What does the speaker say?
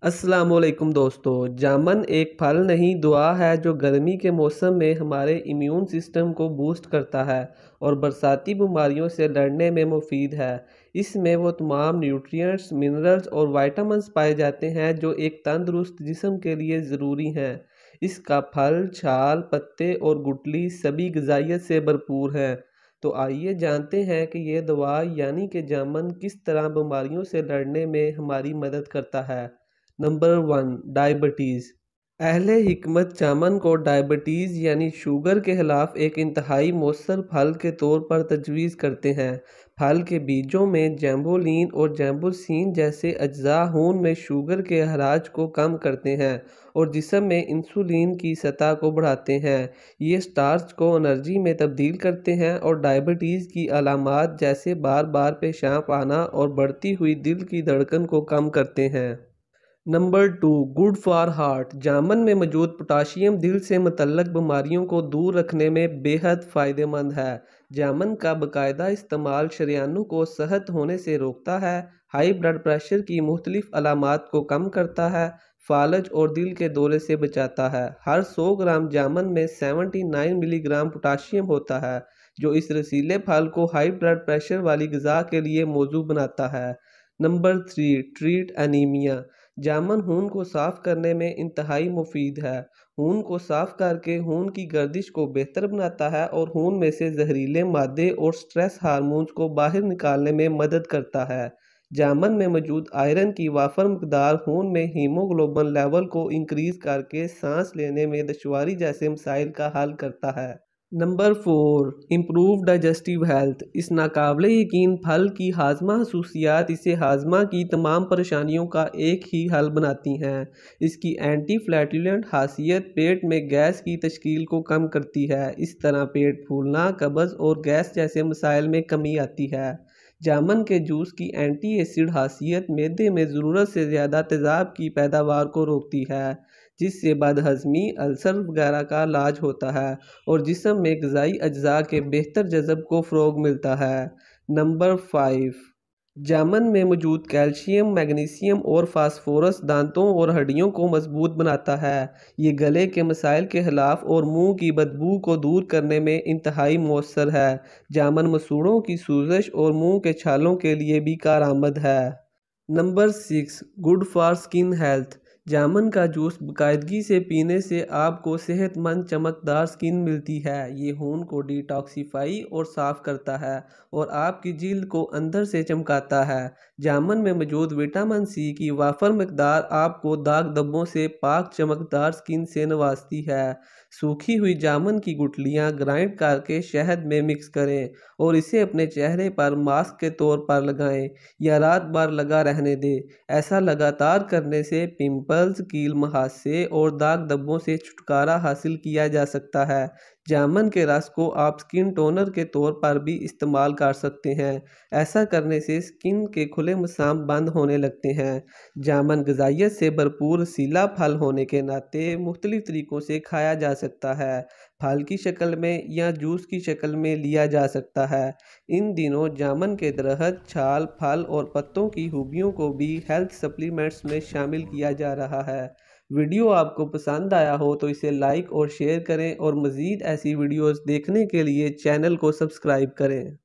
अस्सलामुअलैकुम दोस्तों, जामुन एक फल नहीं दुआ है जो गर्मी के मौसम में हमारे इम्यून सिस्टम को बूस्ट करता है और बरसाती बीमारियों से लड़ने में मुफीद है। इसमें वो तमाम न्यूट्रिएंट्स, मिनरल्स और विटामिन्स पाए जाते हैं जो एक तंदुरुस्त जिस्म के लिए ज़रूरी हैं। इसका फल, छाल, पत्ते और गुठली सभी ग़िज़ाइयत से भरपूर हैं। तो आइए जानते हैं कि ये दवा यानी कि जामुन किस तरह बीमारियों से लड़ने में हमारी मदद करता है। Number 1, diabetes. अहले हिकमत जामुन को डायबिटीज़ यानी शुगर के खिलाफ एक इंतहाई मौसर फल के तौर पर तजवीज़ करते हैं। फल के बीजों में जैम्बोलिन और जैम्बोसिन जैसे अज्जा खून में शुगर के अखराज को कम करते हैं और जिस्म में इंसुलिन की सतह को बढ़ाते हैं। ये स्टार्च को एनर्जी में तब्दील करते हैं और डायबिटीज़ की अलामात जैसे बार बार पेशाब आना और बढ़ती हुई दिल की धड़कन को कम करते हैं। Number 2, good for heart. जामुन में मौजूद पोटाशियम दिल से मुतल्लक बीमारियों को दूर रखने में बेहद फ़ायदेमंद है। जामुन का बाकायदा इस्तेमाल शरीयानों को सेहत होने से रोकता है, हाई ब्लड प्रेशर की मुख्तलिफ अलामात को कम करता है, फालज और दिल के दौरे से बचाता है। हर 100 ग्राम जामुन में 79 मिलीग्राम पोटाशियम होता है, जो इस रसीले फल को हाई ब्लड प्रेशर वाली ग़िज़ा के लिए मौजू बनाता है। Number 3, treat anaemia. जामुन खून को साफ़ करने में इंतहाई मुफीद है। खून को साफ़ करके खून की गर्दिश को बेहतर बनाता है और खून में से जहरीले मादे और स्ट्रेस हार्मोन्स को बाहर निकालने में मदद करता है। जामुन में मौजूद आयरन की वाफर मकदार खून में हीमोग्लोबिन लेवल को इंक्रीज़ करके सांस लेने में दुश्वारी जैसे मसाइल का हल करता है। Number 4, improve digestive health. इस नाकाबिले यकीन फल की हाजमा खसूसियात इसे हाजमा की तमाम परेशानियों का एक ही हल बनाती हैं। इसकी एंटी फ्लैटुलेंट खासियत पेट में गैस की तश्कील को कम करती है। इस तरह पेट फूलना, कब्ज़ और गैस जैसे मसाइल में कमी आती है। जामुन के जूस की एंटी एसिड खासियत मैदे में ज़रूरत से ज़्यादा तेज़ाब की पैदावार को रोकती है, जिससे बदहज़मी, अल्सर वगैरह का इलाज होता है और जिस्म में ग़िज़ाई अज्जा के बेहतर जज़ब को फ़रोग़ मिलता है। नंबर 5, जामुन में मौजूद कैल्शियम, मैग्नीशियम और फास्फोरस दांतों और हड्डियों को मजबूत बनाता है। ये गले के मसाइल के खिलाफ और मुंह की बदबू को दूर करने में इंतहाई मौसर है। जामुन मसूड़ों की सूजश और मुंह के छालों के लिए भी कारआमद है। Number 6, good for skin health. जामुन का जूस बाकायदगी से पीने से आपको सेहतमंद चमकदार स्किन मिलती है। ये खून को डिटॉक्सिफाई और साफ़ करता है और आपकी जिल्द को अंदर से चमकाता है। जामुन में मौजूद विटामिन सी की वाफर मकदार आपको दाग धब्बों से पाक चमकदार स्किन से नवाजती है। सूखी हुई जामुन की गुठलियाँ ग्राइंड करके शहद में मिक्स करें और इसे अपने चेहरे पर मास्क के तौर पर लगाएं या रात भर लगा रहने दें। ऐसा लगातार करने से पिंपल्स, कील मुहासे और दाग धब्बों से छुटकारा हासिल किया जा सकता है। जामुन के रस को आप स्किन टोनर के तौर पर भी इस्तेमाल कर सकते हैं। ऐसा करने से स्किन के खुले मसाम बंद होने लगते हैं। जामुन ग़िज़ाइयत से भरपूर रसीला फल होने के नाते मुख्तलिफ तरीक़ों से खाया जा सकता है। फल की शक्ल में या जूस की शक्ल में लिया जा सकता है। इन दिनों जामुन के दरख्त, छाल, फल और पत्तों की खूबियों को भी हेल्थ सप्लीमेंट्स में शामिल किया जा रहा है। वीडियो आपको पसंद आया हो तो इसे लाइक और शेयर करें और मज़ीद ऐसी वीडियोज़ देखने के लिए चैनल को सब्सक्राइब करें।